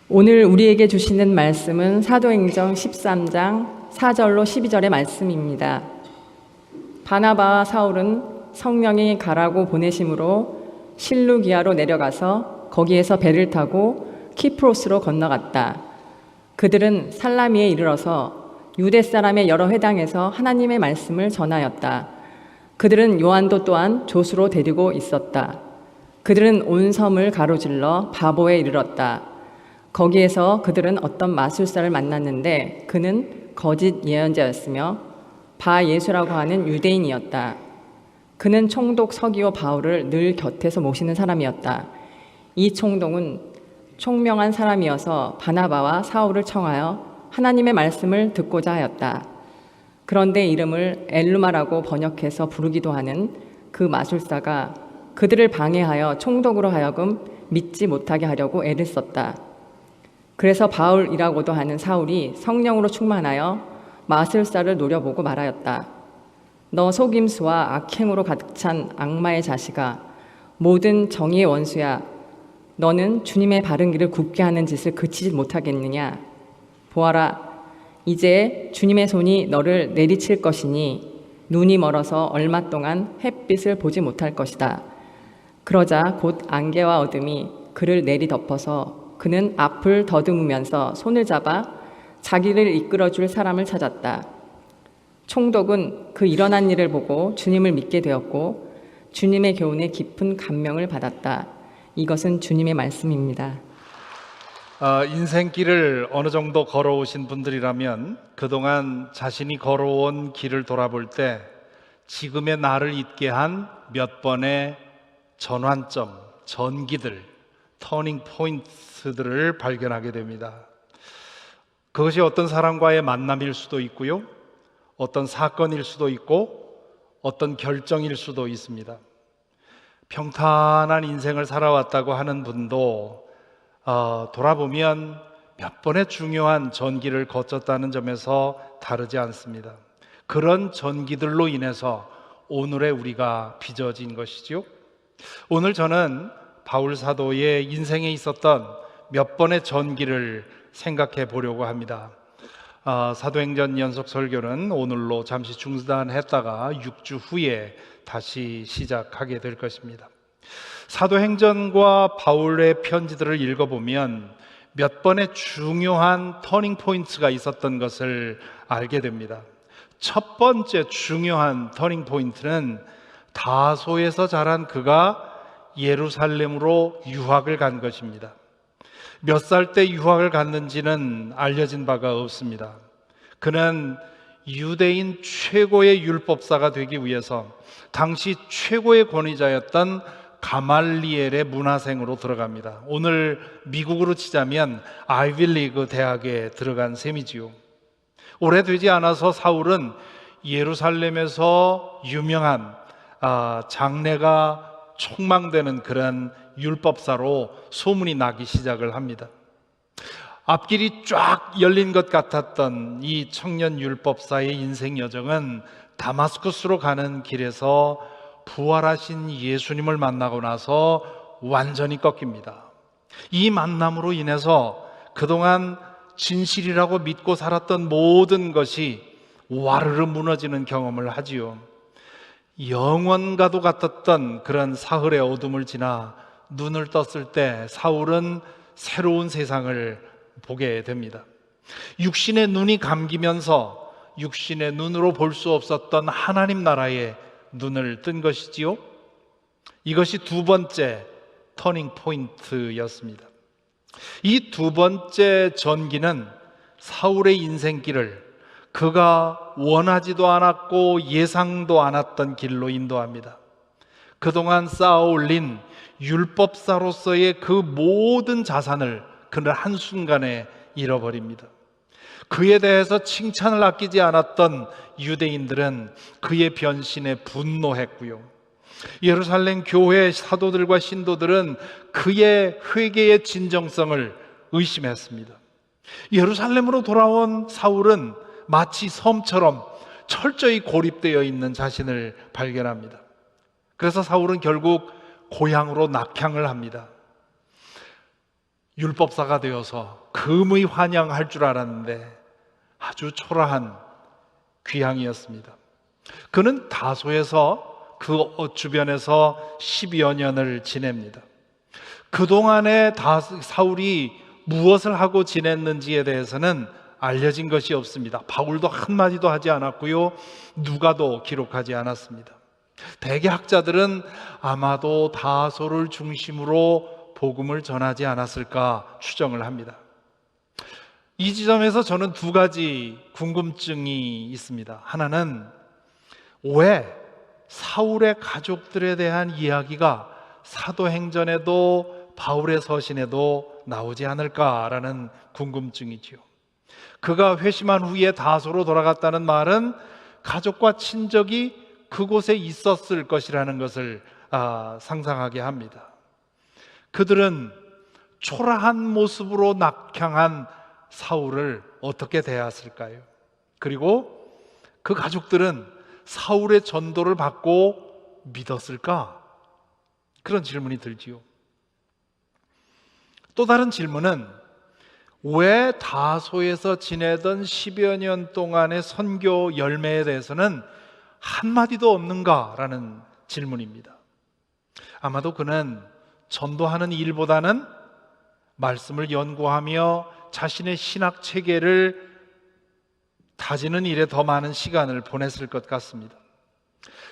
오늘 우리에게 주시는 말씀은 사도행전 13장 4절로 12절의 말씀입니다. 바나바와 사울은 성령이 가라고 보내심으로 실루기아로 내려가서 거기에서 배를 타고 키프로스로 건너갔다. 그들은 살라미에 이르러서 유대 사람의 여러 회당에서 하나님의 말씀을 전하였다. 그들은 요한도 또한 조수로 데리고 있었다. 그들은 온 섬을 가로질러 바보에 이르렀다. 거기에서 그들은 어떤 마술사를 만났는데 그는 거짓 예언자였으며 바 예수라고 하는 유대인이었다. 그는 총독 서기오 바울을 늘 곁에서 모시는 사람이었다. 이 총독은 총명한 사람이어서 바나바와 사울을 청하여 하나님의 말씀을 듣고자 하였다. 그런데 이름을 엘루마라고 번역해서 부르기도 하는 그 마술사가 그들을 방해하여 총독으로 하여금 믿지 못하게 하려고 애를 썼다. 그래서 바울이라고도 하는 사울이 성령으로 충만하여 마술사를 노려보고 말하였다. 너 속임수와 악행으로 가득 찬 악마의 자식아, 모든 정의의 원수야. 너는 주님의 바른 길을 굽게 하는 짓을 그치지 못하겠느냐? 보아라, 이제 주님의 손이 너를 내리칠 것이니 눈이 멀어서 얼마 동안 햇빛을 보지 못할 것이다. 그러자 곧 안개와 어둠이 그를 내리덮어서 그는 앞을 더듬으면서 손을 잡아 자기를 이끌어줄 사람을 찾았다. 총독은 그 일어난 일을 보고 주님을 믿게 되었고 주님의 교훈에 깊은 감명을 받았다. 이것은 주님의 말씀입니다. 인생길을 어느 정도 걸어오신 분들이라면 그동안 자신이 걸어온 길을 돌아볼 때 지금의 나를 있게 한 몇 번의 전환점, 전기들, 터닝 포인트들을 발견하게 됩니다. 그것이 어떤 사람과의 만남일 수도 있고요, 어떤 사건일 수도 있고 어떤 결정일 수도 있습니다. 평탄한 인생을 살아왔다고 하는 분도 돌아보면 몇 번의 중요한 전기를 거쳤다는 점에서 다르지 않습니다. 그런 전기들로 인해서 오늘의 우리가 빚어진 것이죠. 오늘 저는 바울 사도의 인생에 있었던 몇 번의 전기를 생각해 보려고 합니다. 사도행전 연속 설교는 오늘로 잠시 중단했다가 6주 후에 다시 시작하게 될 것입니다. 사도행전과 바울의 편지들을 읽어보면 몇 번의 중요한 터닝 포인트가 있었던 것을 알게 됩니다. 첫 번째 중요한 터닝 포인트는 다소에서 자란 그가 예루살렘으로 유학을 간 것입니다. 몇 살 때 유학을 갔는지는 알려진 바가 없습니다. 그는 유대인 최고의 율법사가 되기 위해서 당시 최고의 권위자였던 가말리엘의 문화생으로 들어갑니다. 오늘 미국으로 치자면 아이비리그 대학에 들어간 셈이지요. 오래되지 않아서 사울은 예루살렘에서 유명한 장래가 촉망되는 그런 율법사로 소문이 나기 시작을 합니다. 앞길이 쫙 열린 것 같았던 이 청년 율법사의 인생 여정은 다마스쿠스로 가는 길에서 부활하신 예수님을 만나고 나서 완전히 꺾입니다. 이 만남으로 인해서 그동안 진실이라고 믿고 살았던 모든 것이 와르르 무너지는 경험을 하지요. 영원과도 같았던 그런 사흘의 어둠을 지나 눈을 떴을 때 사울은 새로운 세상을 보게 됩니다. 육신의 눈이 감기면서 육신의 눈으로 볼 수 없었던 하나님 나라의 눈을 뜬 것이지요. 이것이 두 번째 터닝 포인트였습니다. 이 두 번째 전기는 사울의 인생길을 그가 원하지도 않았고 예상도 않았던 길로 인도합니다. 그동안 쌓아올린 율법사로서의 그 모든 자산을 그는 한순간에 잃어버립니다. 그에 대해서 칭찬을 아끼지 않았던 유대인들은 그의 변신에 분노했고요. 예루살렘 교회 사도들과 신도들은 그의 회개의 진정성을 의심했습니다. 예루살렘으로 돌아온 사울은 마치 섬처럼 철저히 고립되어 있는 자신을 발견합니다. 그래서 사울은 결국 고향으로 낙향을 합니다. 율법사가 되어서 금의 환영할 줄 알았는데 아주 초라한 귀향이었습니다. 그는 다소에서 그 주변에서 10여 년을 지냅니다. 그동안에 사울이 무엇을 하고 지냈는지에 대해서는 알려진 것이 없습니다. 바울도 한마디도 하지 않았고요, 누가도 기록하지 않았습니다. 대개 학자들은 아마도 다소를 중심으로 복음을 전하지 않았을까 추정을 합니다. 이 지점에서 저는 두 가지 궁금증이 있습니다. 하나는 왜 사울의 가족들에 대한 이야기가 사도행전에도 바울의 서신에도 나오지 않을까라는 궁금증이지요. 그가 회심한 후에 다소로 돌아갔다는 말은 가족과 친족이 그곳에 있었을 것이라는 것을 상상하게 합니다. 그들은 초라한 모습으로 낙향한 사울을 어떻게 대했을까요? 그리고 그 가족들은 사울의 전도를 받고 믿었을까? 그런 질문이 들지요. 또 다른 질문은 왜 다소에서 지내던 10여 년 동안의 선교 열매에 대해서는 한마디도 없는가라는 질문입니다. 아마도 그는 전도하는 일보다는 말씀을 연구하며 자신의 신학 체계를 다지는 일에 더 많은 시간을 보냈을 것 같습니다.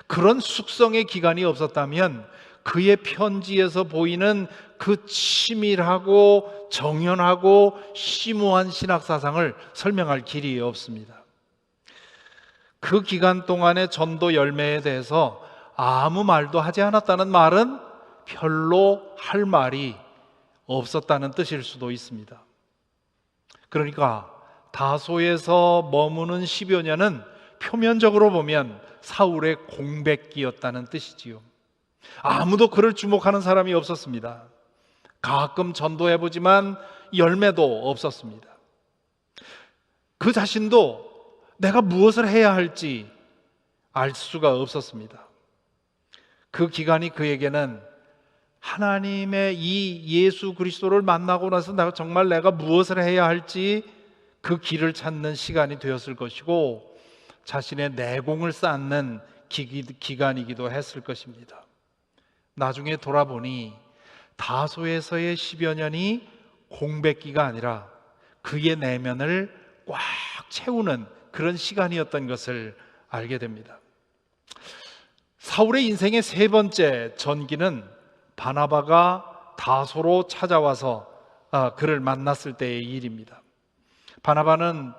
그런 숙성의 기간이 없었다면 그의 편지에서 보이는 그 치밀하고 정연하고 심오한 신학 사상을 설명할 길이 없습니다. 그 기간 동안의 전도 열매에 대해서 아무 말도 하지 않았다는 말은 별로 할 말이 없었다는 뜻일 수도 있습니다. 그러니까 다소에서 머무는 10여 년은 표면적으로 보면 사울의 공백기였다는 뜻이지요. 아무도 그를 주목하는 사람이 없었습니다. 가끔 전도해보지만 열매도 없었습니다. 그 자신도 내가 무엇을 해야 할지 알 수가 없었습니다. 그 기간이 그에게는 하나님의 이 예수 그리스도를 만나고 나서 정말 내가 무엇을 해야 할지 그 길을 찾는 시간이 되었을 것이고 자신의 내공을 쌓는 기간이기도 했을 것입니다. 나중에 돌아보니 다소에서의 10여 년이 공백기가 아니라 그의 내면을 꽉 채우는 그런 시간이었던 것을 알게 됩니다. 사울의 인생의 세 번째 전기는 바나바가 다소로 찾아와서 그를 만났을 때의 일입니다. 바나바는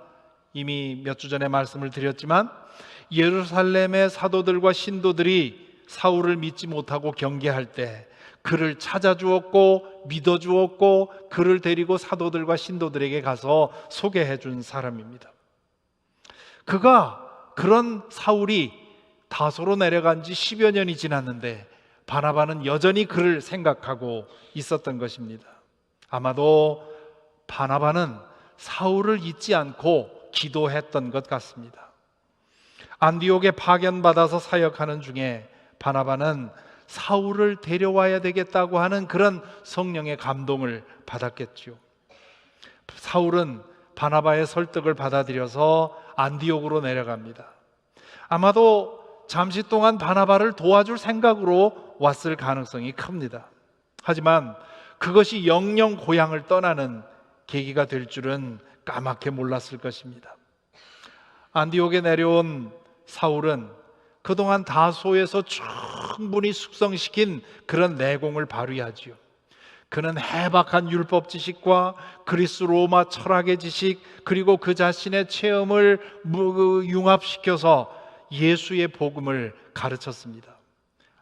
이미 몇 주 전에 말씀을 드렸지만 예루살렘의 사도들과 신도들이 사울을 믿지 못하고 경계할 때 그를 찾아주었고 믿어주었고 그를 데리고 사도들과 신도들에게 가서 소개해 준 사람입니다. 그런 사울이 다소로 내려간 지 10여 년이 지났는데 바나바는 여전히 그를 생각하고 있었던 것입니다. 아마도 바나바는 사울을 잊지 않고 기도했던 것 같습니다. 안디옥에 파견받아서 사역하는 중에 바나바는 사울을 데려와야 되겠다고 하는 그런 성령의 감동을 받았겠죠. 사울은 바나바의 설득을 받아들여서 안디옥으로 내려갑니다. 아마도 잠시 동안 바나바를 도와줄 생각으로 왔을 가능성이 큽니다. 하지만 그것이 영영 고향을 떠나는 계기가 될 줄은 까맣게 몰랐을 것입니다. 안디옥에 내려온 사울은 그동안 다소에서 충분히 숙성시킨 그런 내공을 발휘하지요. 그는 해박한 율법 지식과 그리스 로마 철학의 지식 그리고 그 자신의 체험을 융합시켜서 예수의 복음을 가르쳤습니다.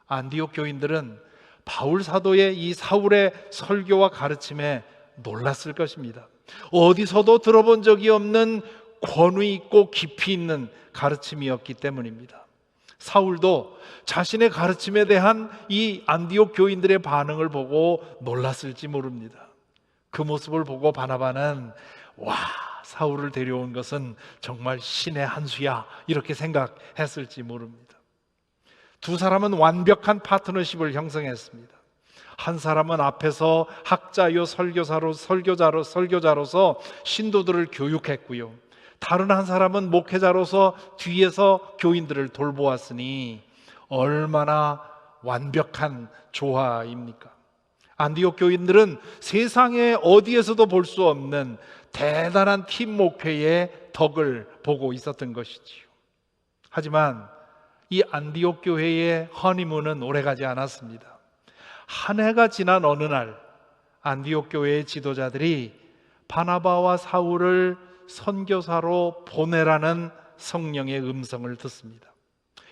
안디옥 교인들은 바울 사도의 이 사울의 설교와 가르침에 놀랐을 것입니다. 어디서도 들어본 적이 없는 권위 있고 깊이 있는 가르침이었기 때문입니다. 사울도 자신의 가르침에 대한 이 안디옥 교인들의 반응을 보고 놀랐을지 모릅니다. 그 모습을 보고 바나바는 와, 사울을 데려온 것은 정말 신의 한 수야 이렇게 생각했을지 모릅니다. 두 사람은 완벽한 파트너십을 형성했습니다. 한 사람은 앞에서 학자요 설교자로서 신도들을 교육했고요. 다른 한 사람은 목회자로서 뒤에서 교인들을 돌보았으니 얼마나 완벽한 조화입니까? 안디옥 교인들은 세상에 어디에서도 볼 수 없는 대단한 팀 목회의 덕을 보고 있었던 것이지요. 하지만 이 안디옥 교회의 허니문은 오래가지 않았습니다. 한 해가 지난 어느 날 안디옥 교회의 지도자들이 바나바와 사울을 선교사로 보내라는 성령의 음성을 듣습니다.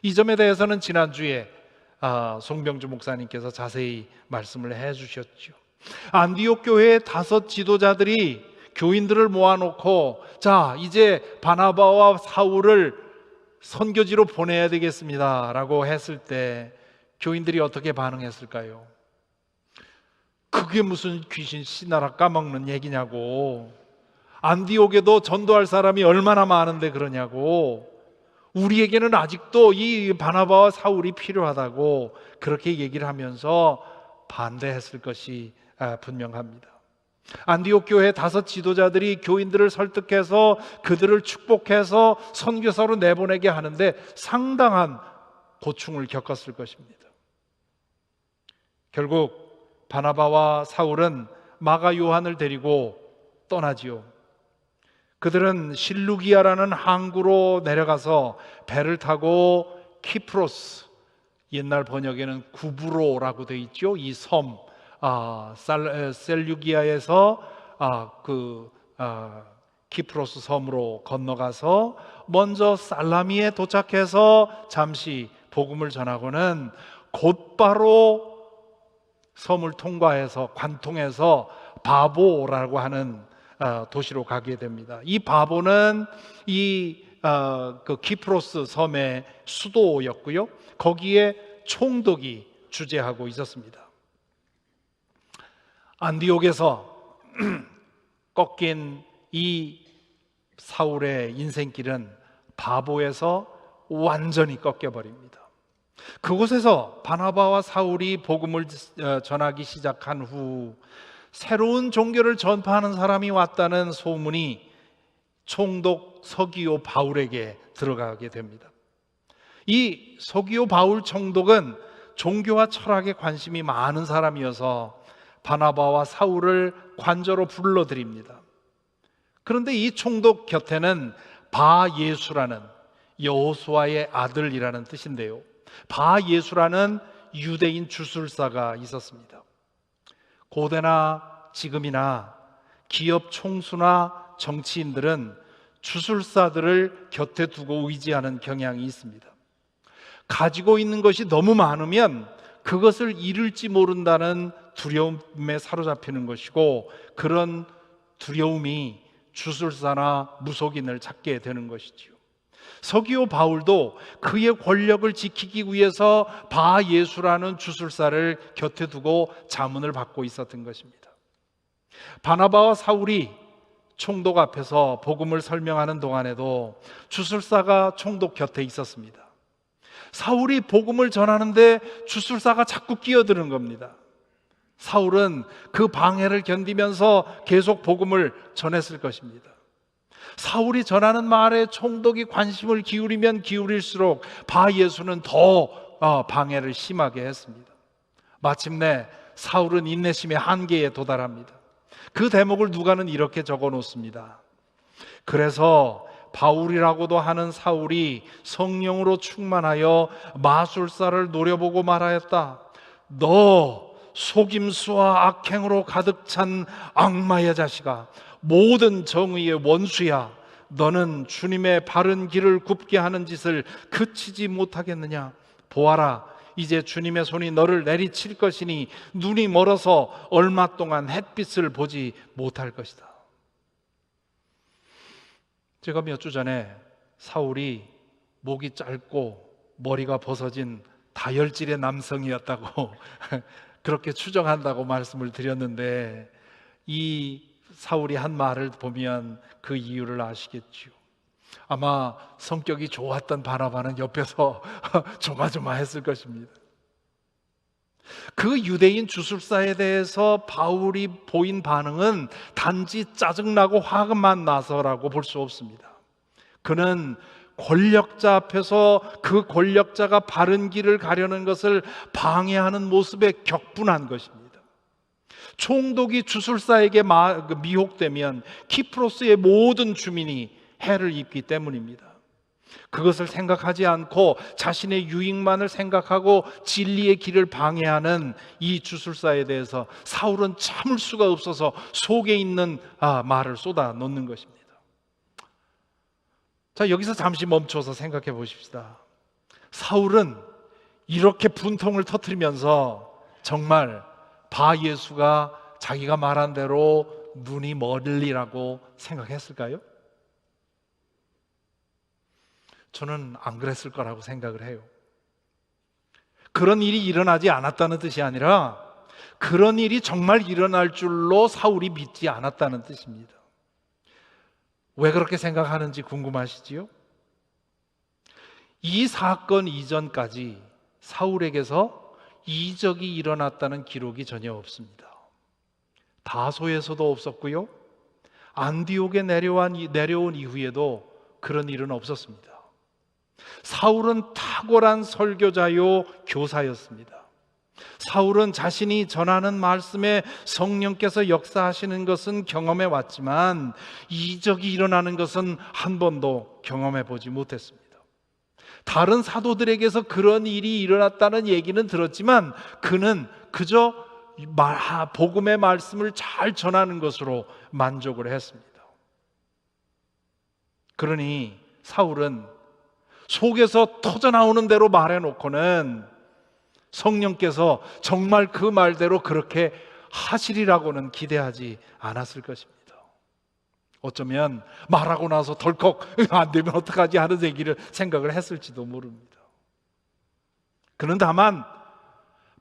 이 점에 대해서는 지난주에 송병주 목사님께서 자세히 말씀을 해주셨죠. 안디옥 교회의 5 지도자들이 교인들을 모아놓고 자, 이제 바나바와 사울을 선교지로 보내야 되겠습니다 라고 했을 때 교인들이 어떻게 반응했을까요? 그게 무슨 귀신 씨나라 까먹는 얘기냐고, 안디옥에도 전도할 사람이 얼마나 많은데 그러냐고, 우리에게는 아직도 이 바나바와 사울이 필요하다고 그렇게 얘기를 하면서 반대했을 것이 분명합니다. 안디옥 교회 5 지도자들이 교인들을 설득해서 그들을 축복해서 선교사로 내보내게 하는데 상당한 고충을 겪었을 것입니다. 결국 바나바와 사울은 마가 요한을 데리고 떠나지요. 그들은 실루기아라는 항구로 내려가서 배를 타고 키프로스, 옛날 번역에는 구브로라고 되어 있죠. 이 섬, 셀루기아에서 키프로스 섬으로 건너가서 먼저 살라미에 도착해서 잠시 복음을 전하고는 곧바로 섬을 통과해서 관통해서 바보라고 하는 도시로 가게 됩니다. 이 바보는 그 키프로스 섬의 수도였고요. 거기에 총독이 주재하고 있었습니다. 안디옥에서 꺾인 이 사울의 인생길은 바보에서 완전히 꺾여버립니다. 그곳에서 바나바와 사울이 복음을 전하기 시작한 후 새로운 종교를 전파하는 사람이 왔다는 소문이 총독 서기오 바울에게 들어가게 됩니다. 이 서기오 바울 총독은 종교와 철학에 관심이 많은 사람이어서 바나바와 사울을 관저로 불러들입니다. 그런데 이 총독 곁에는 바예수라는, 여호수아의 아들이라는 뜻인데요, 바예수라는 유대인 주술사가 있었습니다. 고대나 지금이나 기업 총수나 정치인들은 주술사들을 곁에 두고 의지하는 경향이 있습니다. 가지고 있는 것이 너무 많으면 그것을 잃을지 모른다는 두려움에 사로잡히는 것이고, 그런 두려움이 주술사나 무속인을 찾게 되는 것이지요. 서기오 바울도 그의 권력을 지키기 위해서 바예수라는 주술사를 곁에 두고 자문을 받고 있었던 것입니다. 바나바와 사울이 총독 앞에서 복음을 설명하는 동안에도 주술사가 총독 곁에 있었습니다. 사울이 복음을 전하는데 주술사가 자꾸 끼어드는 겁니다. 사울은 그 방해를 견디면서 계속 복음을 전했을 것입니다. 사울이 전하는 말에 총독이 관심을 기울이면 기울일수록 바예수는 더 방해를 심하게 했습니다. 마침내 사울은 인내심의 한계에 도달합니다. 그 대목을 누가는 이렇게 적어 놓습니다. 그래서 바울이라고도 하는 사울이 성령으로 충만하여 마술사를 노려보고 말하였다. 너 속임수와 악행으로 가득 찬 악마의 자식아, 모든 정의의 원수야. 너는 주님의 바른 길을 굽게 하는 짓을 그치지 못하겠느냐? 보아라, 이제 주님의 손이 너를 내리칠 것이니 눈이 멀어서 얼마 동안 햇빛을 보지 못할 것이다. 제가 몇 주 전에 사울이 목이 짧고 머리가 벗어진 다혈질의 남성이었다고 그렇게 추정한다고 말씀을 드렸는데, 이 사울이 한 말을 보면 그 이유를 아시겠죠. 아마 성격이 좋았던 바나바는 옆에서 조마조마했을 것입니다. 그 유대인 주술사에 대해서 바울이 보인 반응은 단지 짜증나고 화만 나서라고 볼 수 없습니다. 그는 권력자 앞에서 그 권력자가 바른 길을 가려는 것을 방해하는 모습에 격분한 것입니다. 총독이 주술사에게 미혹되면 키프로스의 모든 주민이 해를 입기 때문입니다. 그것을 생각하지 않고 자신의 유익만을 생각하고 진리의 길을 방해하는 이 주술사에 대해서 사울은 참을 수가 없어서 속에 있는 말을 쏟아 놓는 것입니다. 자, 여기서 잠시 멈춰서 생각해 보십시다. 사울은 이렇게 분통을 터뜨리면서 정말 바예수가 자기가 말한 대로 눈이 멀리라고 생각했을까요? 저는 안 그랬을 거라고 생각을 해요. 그런 일이 일어나지 않았다는 뜻이 아니라 그런 일이 정말 일어날 줄로 사울이 믿지 않았다는 뜻입니다. 왜 그렇게 생각하는지 궁금하시지요? 이 사건 이전까지 사울에게서 이적이 일어났다는 기록이 전혀 없습니다. 다소에서도 없었고요, 안디옥에 내려온 이후에도 그런 일은 없었습니다. 사울은 탁월한 설교자요 교사였습니다. 사울은 자신이 전하는 말씀에 성령께서 역사하시는 것은 경험해 왔지만 이적이 일어나는 것은 한 번도 경험해 보지 못했습니다. 다른 사도들에게서 그런 일이 일어났다는 얘기는 들었지만 그는 그저 복음의 말씀을 잘 전하는 것으로 만족을 했습니다. 그러니 사울은 속에서 터져나오는 대로 말해놓고는 성령께서 정말 그 말대로 그렇게 하시리라고는 기대하지 않았을 것입니다. 어쩌면 말하고 나서 덜컥 안 되면 어떡하지 하는 얘기를 생각을 했을지도 모릅니다. 그는 다만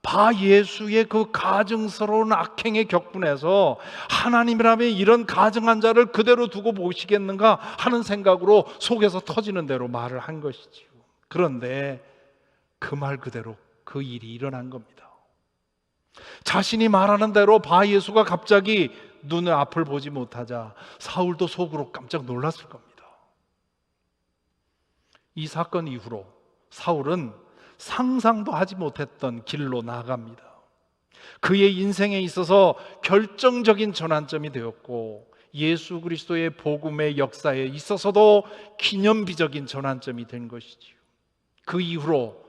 바예수의 그 가증스러운 악행에 격분해서 하나님이라면 이런 가증한 자를 그대로 두고 보시겠는가 하는 생각으로 속에서 터지는 대로 말을 한 것이지요. 그런데 그 말 그대로 그 일이 일어난 겁니다. 자신이 말하는 대로 바예수가 갑자기 눈의 앞을 보지 못하자 사울도 속으로 깜짝 놀랐을 겁니다. 이 사건 이후로 사울은 상상도 하지 못했던 길로 나아갑니다. 그의 인생에 있어서 결정적인 전환점이 되었고 예수 그리스도의 복음의 역사에 있어서도 기념비적인 전환점이 된 것이지요. 그 이후로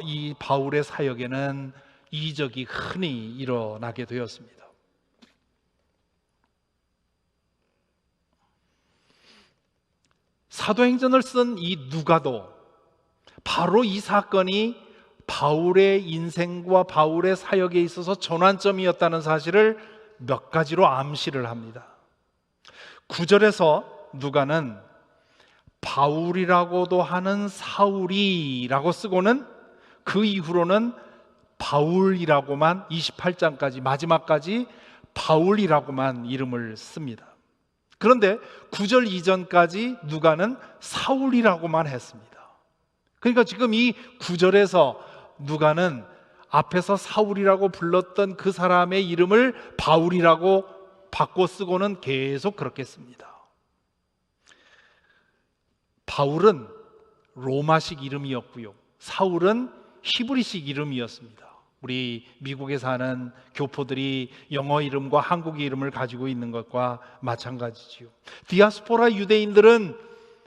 이 바울의 사역에는 이적이 흔히 일어나게 되었습니다. 사도행전을 쓴 이 누가도 바로 이 사건이 바울의 인생과 바울의 사역에 있어서 전환점이었다는 사실을 몇 가지로 암시를 합니다. 9절에서 누가는 바울이라고도 하는 사울이라고 쓰고는 그 이후로는 바울이라고만 28장까지 마지막까지 바울이라고만 이름을 씁니다. 그런데 9절 이전까지 누가는 사울이라고만 했습니다. 그러니까 지금 이 9절에서 누가는 앞에서 사울이라고 불렀던 그 사람의 이름을 바울이라고 바꿔 쓰고는 계속 그렇게 씁니다. 바울은 로마식 이름이었고요, 사울은 히브리식 이름이었습니다. 우리 미국에 사는 교포들이 영어 이름과 한국 이름을 가지고 있는 것과 마찬가지지요. 디아스포라 유대인들은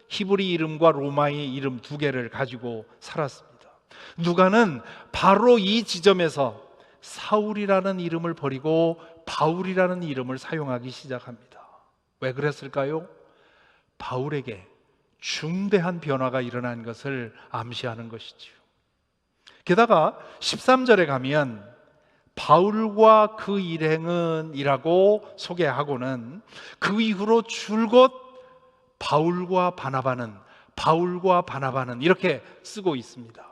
히브리 이름과 로마의 이름 두 개를 가지고 살았습니다. 누가는 바로 이 지점에서 사울이라는 이름을 버리고 바울이라는 이름을 사용하기 시작합니다. 왜 그랬을까요? 바울에게 중대한 변화가 일어난 것을 암시하는 것이지요. 게다가 13절에 가면 바울과 그 일행은 이라고 소개하고는 그 이후로 줄곧 바울과 바나바는 이렇게 쓰고 있습니다.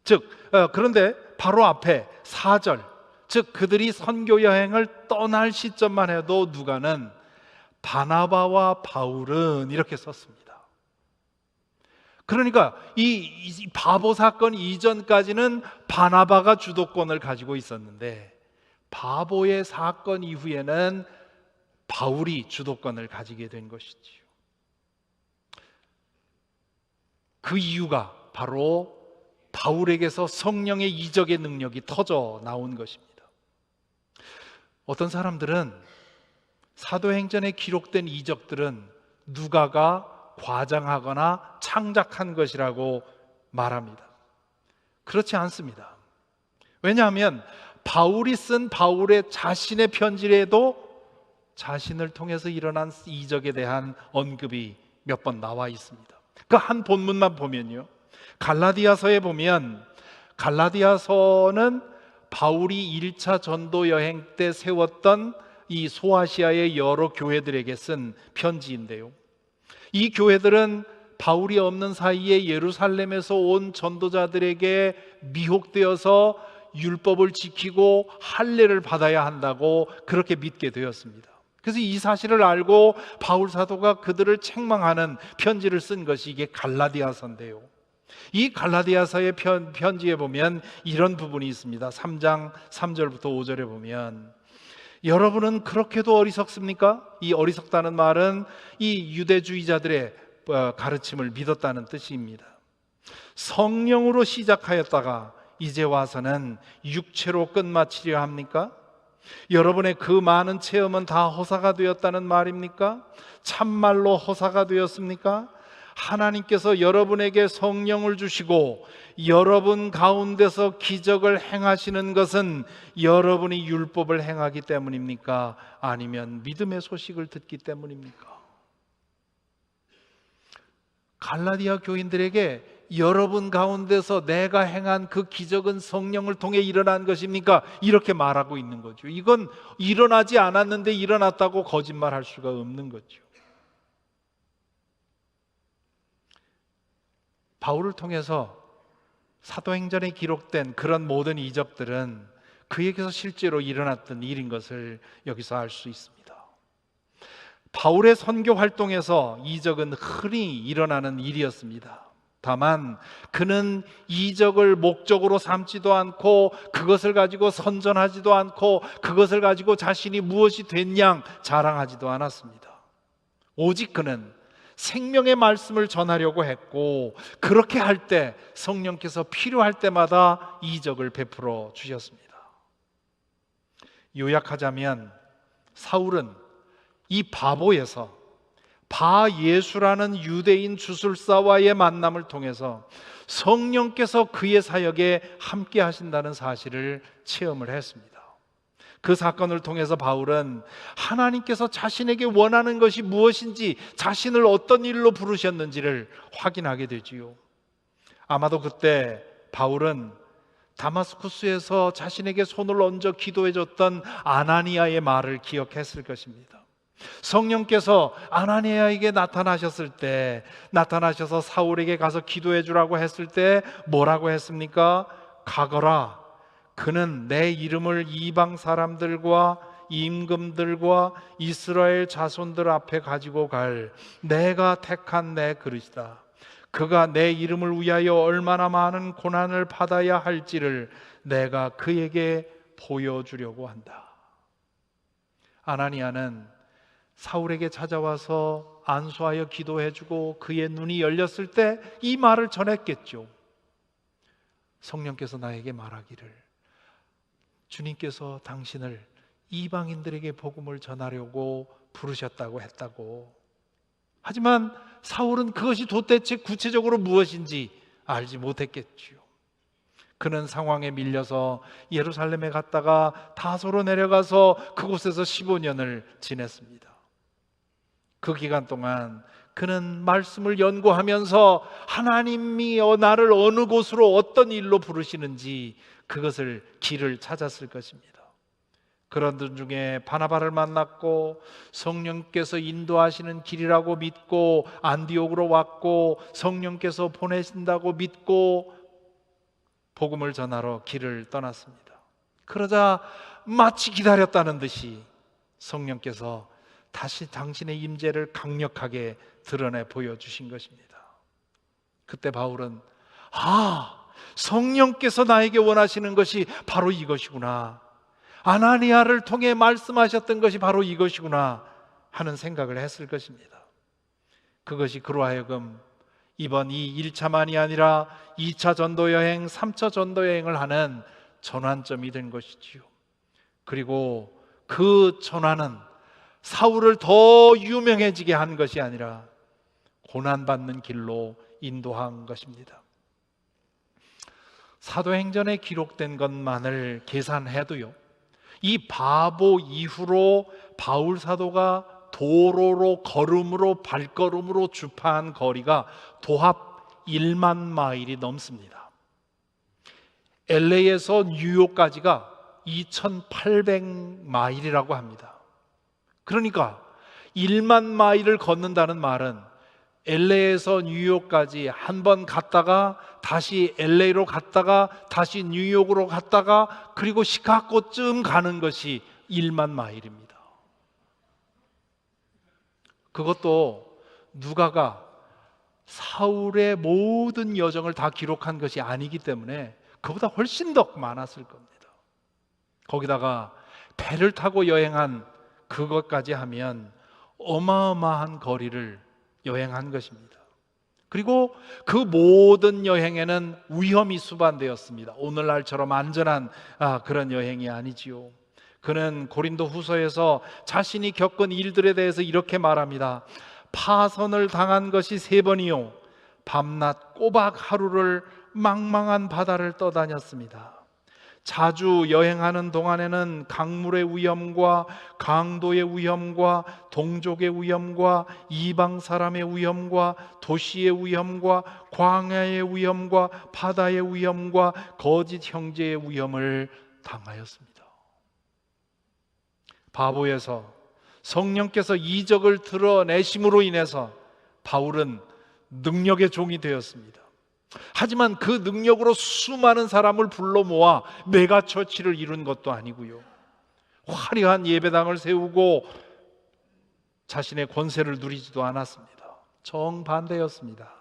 즉 그런데 바로 앞에 4절, 즉 그들이 선교 여행을 떠날 시점만 해도 누가는 바나바와 바울은 이렇게 썼습니다. 그러니까 이 바보 사건 이전까지는 바나바가 주도권을 가지고 있었는데 바보의 사건 이후에는 바울이 주도권을 가지게 된 것이지요. 그 이유가 바로 바울에게서 성령의 이적의 능력이 터져 나온 것입니다. 어떤 사람들은 사도행전에 기록된 이적들은 누가가 과장하거나 창작한 것이라고 말합니다. 그렇지 않습니다. 왜냐하면 바울이 쓴 바울의 자신의 편지에도 자신을 통해서 일어난 이적에 대한 언급이 몇 번 나와 있습니다. 그 한 본문만 보면요, 갈라디아서에 보면 갈라디아서는 바울이 1차 전도 여행 때 세웠던 이 소아시아의 여러 교회들에게 쓴 편지인데요, 이 교회들은 바울이 없는 사이에 예루살렘에서 온 전도자들에게 미혹되어서 율법을 지키고 할례를 받아야 한다고 그렇게 믿게 되었습니다. 그래서 이 사실을 알고 바울 사도가 그들을 책망하는 편지를 쓴 것이 이게 갈라디아서인데요, 이 갈라디아서의 편지에 보면 이런 부분이 있습니다. 3장 3절부터 5절에 보면, 여러분은 그렇게도 어리석습니까? 이 어리석다는 말은 이 유대주의자들의 가르침을 믿었다는 뜻입니다. 성령으로 시작하였다가 이제 와서는 육체로 끝마치려 합니까? 여러분의 그 많은 체험은 다 허사가 되었다는 말입니까? 참말로 허사가 되었습니까? 하나님께서 여러분에게 성령을 주시고 여러분 가운데서 기적을 행하시는 것은 여러분이 율법을 행하기 때문입니까? 아니면 믿음의 소식을 듣기 때문입니까? 갈라디아 교인들에게 여러분 가운데서 내가 행한 그 기적은 성령을 통해 일어난 것입니까? 이렇게 말하고 있는 거죠. 이건 일어나지 않았는데 일어났다고 거짓말할 수가 없는 거죠. 바울을 통해서 사도행전에 기록된 그런 모든 이적들은 그에게서 실제로 일어났던 일인 것을 여기서 알 수 있습니다. 바울의 선교 활동에서 이적은 흔히 일어나는 일이었습니다. 다만 그는 이적을 목적으로 삼지도 않고 그것을 가지고 선전하지도 않고 그것을 가지고 자신이 무엇이 된 양 자랑하지도 않았습니다. 오직 그는 생명의 말씀을 전하려고 했고, 그렇게 할 때 성령께서 필요할 때마다 이적을 베풀어 주셨습니다. 요약하자면 사울은 이 바보에서 바예수라는 유대인 주술사와의 만남을 통해서 성령께서 그의 사역에 함께 하신다는 사실을 체험을 했습니다. 그 사건을 통해서 바울은 하나님께서 자신에게 원하는 것이 무엇인지, 자신을 어떤 일로 부르셨는지를 확인하게 되지요. 아마도 그때 바울은 다마스쿠스에서 자신에게 손을 얹어 기도해 줬던 아나니아의 말을 기억했을 것입니다. 성령께서 아나니아에게 나타나셔서 사울에게 가서 기도해 주라고 했을 때 뭐라고 했습니까? 가거라. 그는 내 이름을 이방 사람들과 임금들과 이스라엘 자손들 앞에 가지고 갈 내가 택한 내 그릇이다. 그가 내 이름을 위하여 얼마나 많은 고난을 받아야 할지를 내가 그에게 보여주려고 한다. 아나니아는 사울에게 찾아와서 안수하여 기도해주고 그의 눈이 열렸을 때 이 말을 전했겠죠. 성령께서 나에게 말하기를 주님께서 당신을 이방인들에게 복음을 전하려고 부르셨다고 했다고. 하지만 사울은 그것이 도대체 구체적으로 무엇인지 알지 못했겠죠. 그는 상황에 밀려서 예루살렘에 갔다가 다소로 내려가서 그곳에서 15년을 지냈습니다. 그 기간 동안 그는 말씀을 연구하면서 하나님이 나를 어느 곳으로 어떤 일로 부르시는지 그것을 길을 찾았을 것입니다. 그런 분 중에 바나바를 만났고 성령께서 인도하시는 길이라고 믿고 안디옥으로 왔고 성령께서 보내신다고 믿고 복음을 전하러 길을 떠났습니다. 그러자 마치 기다렸다는 듯이 성령께서 다시 당신의 임재를 강력하게 드러내 보여주신 것입니다. 그때 바울은 성령께서 나에게 원하시는 것이 바로 이것이구나, 아나니아를 통해 말씀하셨던 것이 바로 이것이구나 하는 생각을 했을 것입니다. 그것이 그로 하여금 이번 이 1차만이 아니라 2차 전도여행, 3차 전도여행을 하는 전환점이 된 것이지요. 그리고 그 전환은 사울을 더 유명해지게 한 것이 아니라 고난받는 길로 인도한 것입니다. 사도행전에 기록된 것만을 계산해도요, 이 바보 이후로 바울 사도가 도로로, 걸음으로, 발걸음으로 주파한 거리가 도합 1만 마일이 넘습니다. LA에서 뉴욕까지가 2,800마일이라고 합니다. 그러니까 1만 마일을 걷는다는 말은 LA에서 뉴욕까지 한 번 갔다가 다시 LA로 갔다가 다시 뉴욕으로 갔다가 그리고 시카고쯤 가는 것이 1만 마일입니다. 그것도 누가가 사울의 모든 여정을 다 기록한 것이 아니기 때문에 그보다 훨씬 더 많았을 겁니다. 거기다가 배를 타고 여행한 그것까지 하면 어마어마한 거리를 여행한 것입니다. 그리고 그 모든 여행에는 위험이 수반되었습니다. 오늘날처럼 안전한 그런 여행이 아니지요. 그는 고린도 후서에서 자신이 겪은 일들에 대해서 이렇게 말합니다. 파선을 당한 것이 3번이요, 밤낮 꼬박 하루를 망망한 바다를 떠다녔습니다. 자주 여행하는 동안에는 강물의 위험과 강도의 위험과 동족의 위험과 이방 사람의 위험과 도시의 위험과 광야의 위험과 바다의 위험과 거짓 형제의 위험을 당하였습니다. 바보에서 성령께서 이적을 드러내심으로 인해서 바울은 능력의 종이 되었습니다. 하지만 그 능력으로 수많은 사람을 불러 모아 메가처치를 이룬 것도 아니고요, 화려한 예배당을 세우고 자신의 권세를 누리지도 않았습니다. 정반대였습니다.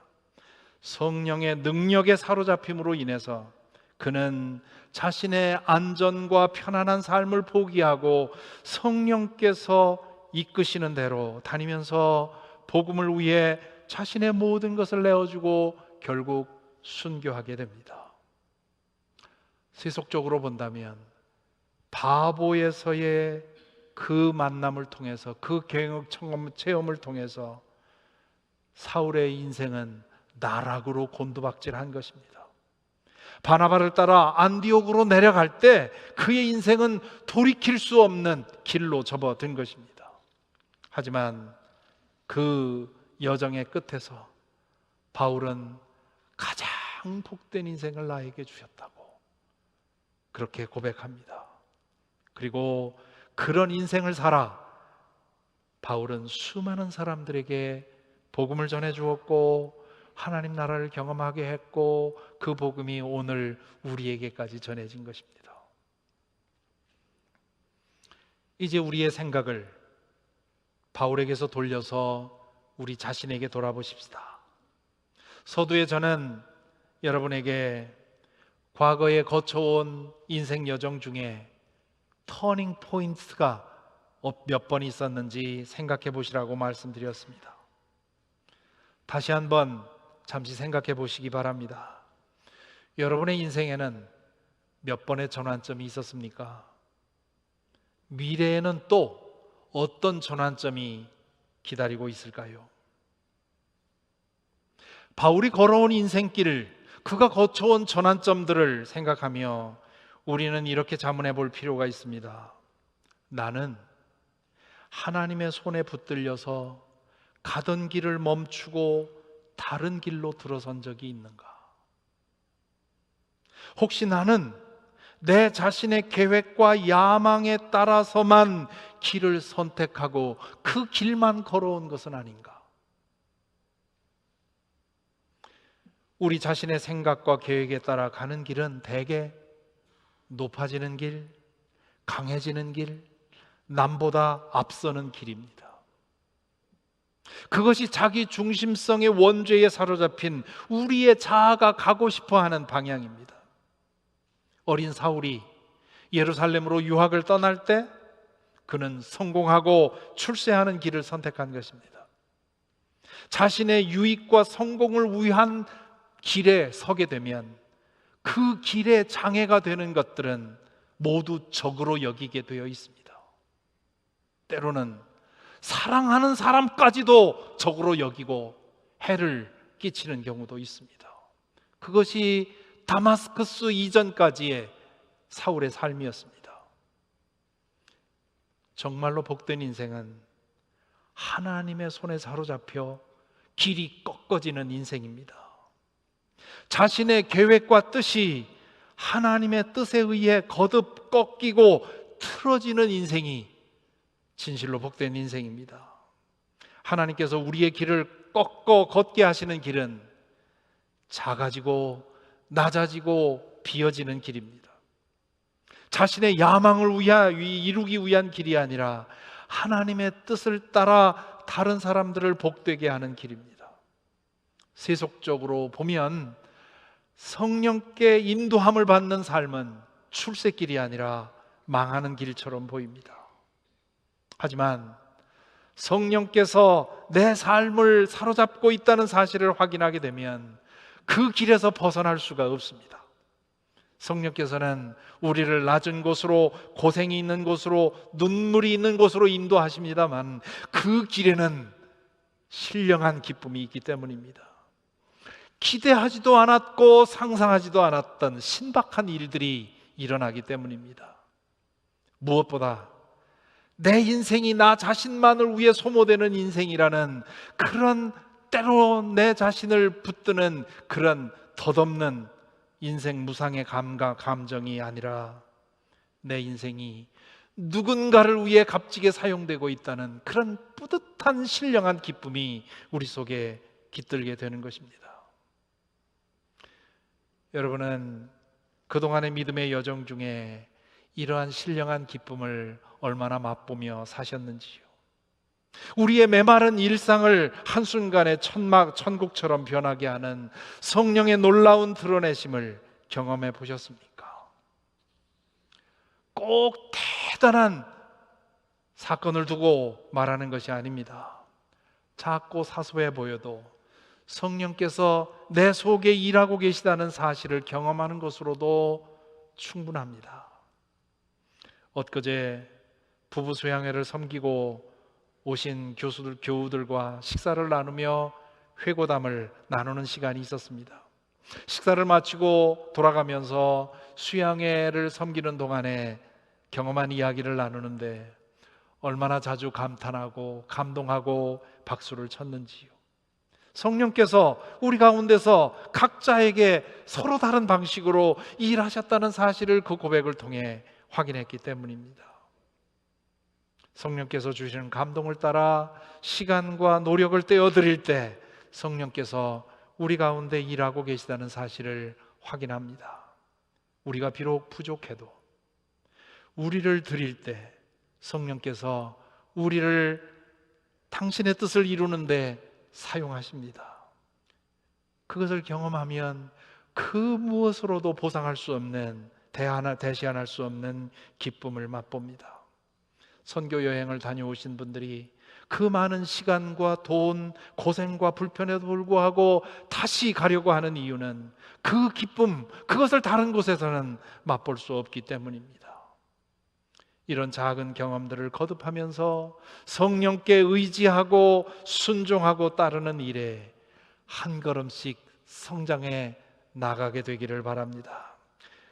성령의 능력에 사로잡힘으로 인해서 그는 자신의 안전과 편안한 삶을 포기하고 성령께서 이끄시는 대로 다니면서 복음을 위해 자신의 모든 것을 내어주고 결국 순교하게 됩니다. 세속적으로 본다면 바보에서의 그 만남을 통해서, 그 경험 체험을 통해서 사울의 인생은 나락으로 곤두박질한 것입니다. 바나바를 따라 안디옥으로 내려갈 때 그의 인생은 돌이킬 수 없는 길로 접어든 것입니다. 하지만 그 여정의 끝에서 바울은 가장 복된 인생을 나에게 주셨다고 그렇게 고백합니다. 그리고 그런 인생을 살아 바울은 수많은 사람들에게 복음을 전해 주었고 하나님 나라를 경험하게 했고 그 복음이 오늘 우리에게까지 전해진 것입니다. 이제 우리의 생각을 바울에게서 돌려서 우리 자신에게 돌아보십시다. 서두에 저는 여러분에게 과거에 거쳐온 인생 여정 중에 터닝 포인트가 몇 번 있었는지 생각해 보시라고 말씀드렸습니다. 다시 한번 잠시 생각해 보시기 바랍니다. 여러분의 인생에는 몇 번의 전환점이 있었습니까? 미래에는 또 어떤 전환점이 기다리고 있을까요? 바울이 걸어온 인생길을, 그가 거쳐온 전환점들을 생각하며 우리는 이렇게 자문해 볼 필요가 있습니다. 나는 하나님의 손에 붙들려서 가던 길을 멈추고 다른 길로 들어선 적이 있는가? 혹시 나는 내 자신의 계획과 야망에 따라서만 길을 선택하고 그 길만 걸어온 것은 아닌가? 우리 자신의 생각과 계획에 따라 가는 길은 대개 높아지는 길, 강해지는 길, 남보다 앞서는 길입니다. 그것이 자기 중심성의 원죄에 사로잡힌 우리의 자아가 가고 싶어하는 방향입니다. 어린 사울이 예루살렘으로 유학을 떠날 때 그는 성공하고 출세하는 길을 선택한 것입니다. 자신의 유익과 성공을 위한 길에 서게 되면 그 길에 장애가 되는 것들은 모두 적으로 여기게 되어 있습니다. 때로는 사랑하는 사람까지도 적으로 여기고 해를 끼치는 경우도 있습니다. 그것이 다마스커스 이전까지의 사울의 삶이었습니다. 정말로 복된 인생은 하나님의 손에 사로잡혀 길이 꺾어지는 인생입니다. 자신의 계획과 뜻이 하나님의 뜻에 의해 거듭 꺾이고 틀어지는 인생이 진실로 복된 인생입니다. 하나님께서 우리의 길을 꺾어 걷게 하시는 길은 작아지고 낮아지고 비어지는 길입니다. 자신의 야망을 이루기 위한 길이 아니라 하나님의 뜻을 따라 다른 사람들을 복되게 하는 길입니다. 세속적으로 보면 성령께 인도함을 받는 삶은 출세길이 아니라 망하는 길처럼 보입니다. 하지만 성령께서 내 삶을 사로잡고 있다는 사실을 확인하게 되면 그 길에서 벗어날 수가 없습니다. 성령께서는 우리를 낮은 곳으로, 고생이 있는 곳으로, 눈물이 있는 곳으로 인도하십니다만 그 길에는 신령한 기쁨이 있기 때문입니다. 기대하지도 않았고 상상하지도 않았던 신박한 일들이 일어나기 때문입니다. 무엇보다 내 인생이 나 자신만을 위해 소모되는 인생이라는 그런 때로 내 자신을 붙드는 그런 덧없는 인생 무상의 감정이 아니라 내 인생이 누군가를 위해 값지게 사용되고 있다는 그런 뿌듯한 신령한 기쁨이 우리 속에 깃들게 되는 것입니다. 여러분은 그동안의 믿음의 여정 중에 이러한 신령한 기쁨을 얼마나 맛보며 사셨는지요? 우리의 메마른 일상을 한순간에 천국처럼 변하게 하는 성령의 놀라운 드러내심을 경험해 보셨습니까? 꼭 대단한 사건을 두고 말하는 것이 아닙니다. 작고 사소해 보여도 성령께서 내 속에 일하고 계시다는 사실을 경험하는 것으로도 충분합니다. 엊그제 부부 수양회를 섬기고 오신 교우들과 식사를 나누며 회고담을 나누는 시간이 있었습니다. 식사를 마치고 돌아가면서 수양회를 섬기는 동안에 경험한 이야기를 나누는데 얼마나 자주 감탄하고 감동하고 박수를 쳤는지요. 성령께서 우리 가운데서 각자에게 서로 다른 방식으로 일하셨다는 사실을 그 고백을 통해 확인했기 때문입니다. 성령께서 주시는 감동을 따라 시간과 노력을 떼어드릴 때 성령께서 우리 가운데 일하고 계시다는 사실을 확인합니다. 우리가 비록 부족해도 우리를 드릴 때 성령께서 우리를 당신의 뜻을 이루는데 사용하십니다. 그것을 경험하면 그 무엇으로도 보상할 수 없는, 대시할 수 없는 기쁨을 맛봅니다. 선교 여행을 다녀오신 분들이 그 많은 시간과 돈, 고생과 불편에도 불구하고 다시 가려고 하는 이유는 그 기쁨, 그것을 다른 곳에서는 맛볼 수 없기 때문입니다. 이런 작은 경험들을 거듭하면서 성령께 의지하고 순종하고 따르는 일에 한 걸음씩 성장해 나가게 되기를 바랍니다.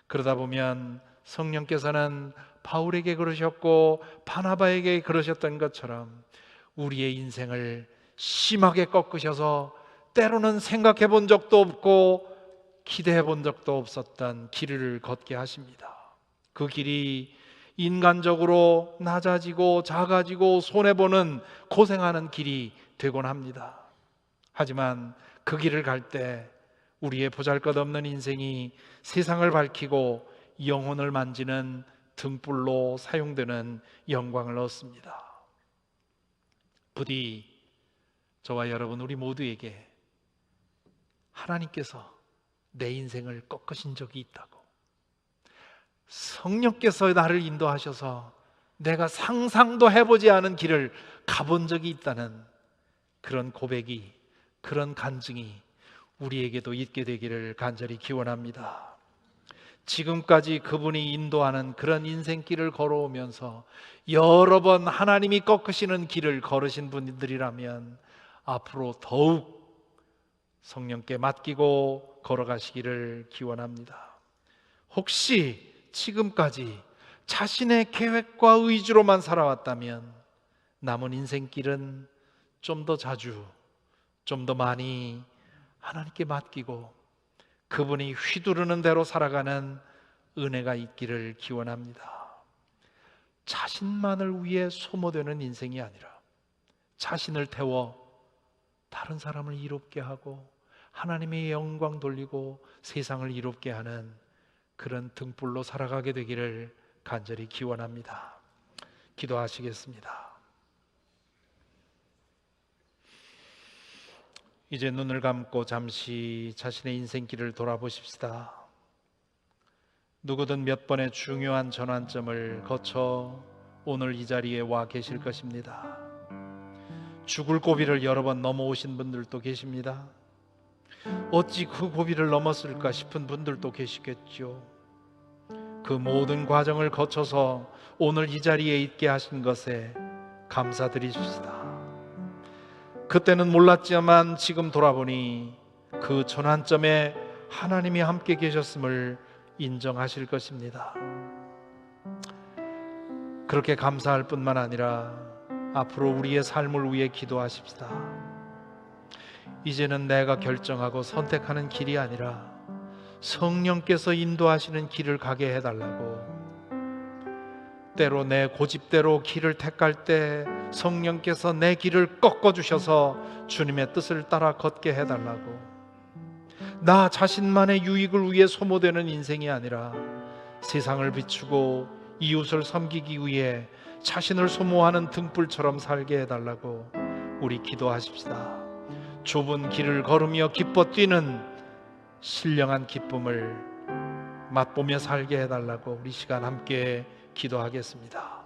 그러다 보면 성령께서는 바울에게 그러셨고 바나바에게 그러셨던 것처럼 우리의 인생을 심하게 꺾으셔서 때로는 생각해 본 적도 없고 기대해 본 적도 없었던 길을 걷게 하십니다. 그 길이 인간적으로 낮아지고 작아지고 손해보는 고생하는 길이 되곤 합니다. 하지만 그 길을 갈 때 우리의 보잘것없는 인생이 세상을 밝히고 영혼을 만지는 등불로 사용되는 영광을 얻습니다. 부디 저와 여러분 우리 모두에게 하나님께서 내 인생을 꺾으신 적이 있다고, 성령께서 나를 인도하셔서 내가 상상도 해보지 않은 길을 가본 적이 있다는 그런 고백이, 그런 간증이 우리에게도 있게 되기를 간절히 기원합니다. 지금까지 그분이 인도하는 그런 인생길을 걸어오면서 여러 번 하나님이 꺾으시는 길을 걸으신 분들이라면 앞으로 더욱 성령께 맡기고 걸어가시기를 기원합니다. 혹시 지금까지 자신의 계획과 의지로만 살아왔다면 남은 인생길은 좀 더 자주, 좀 더 많이 하나님께 맡기고 그분이 휘두르는 대로 살아가는 은혜가 있기를 기원합니다. 자신만을 위해 소모되는 인생이 아니라 자신을 태워 다른 사람을 이롭게 하고 하나님의 영광 돌리고 세상을 이롭게 하는 그런 등불로 살아가게 되기를 간절히 기원합니다. 기도하시겠습니다. 이제 눈을 감고 잠시 자신의 인생길을 돌아보십시다. 누구든 몇 번의 중요한 전환점을 거쳐 오늘 이 자리에 와 계실 것입니다. 죽을 고비를 여러 번 넘어오신 분들도 계십니다. 어찌 그 고비를 넘었을까 싶은 분들도 계시겠죠. 그 모든 과정을 거쳐서 오늘 이 자리에 있게 하신 것에 감사드리십시다. 그때는 몰랐지만 지금 돌아보니 그 전환점에 하나님이 함께 계셨음을 인정하실 것입니다. 그렇게 감사할 뿐만 아니라 앞으로 우리의 삶을 위해 기도하십시다. 이제는 내가 결정하고 선택하는 길이 아니라 성령께서 인도하시는 길을 가게 해달라고, 때로 내 고집대로 길을 택할 때 성령께서 내 길을 꺾어주셔서 주님의 뜻을 따라 걷게 해달라고, 나 자신만의 유익을 위해 소모되는 인생이 아니라 세상을 비추고 이웃을 섬기기 위해 자신을 소모하는 등불처럼 살게 해달라고 우리 기도하십시다. 좁은 길을 걸으며 기뻐 뛰는 신령한 기쁨을 맛보며 살게 해달라고 우리 시간 함께 기도하겠습니다.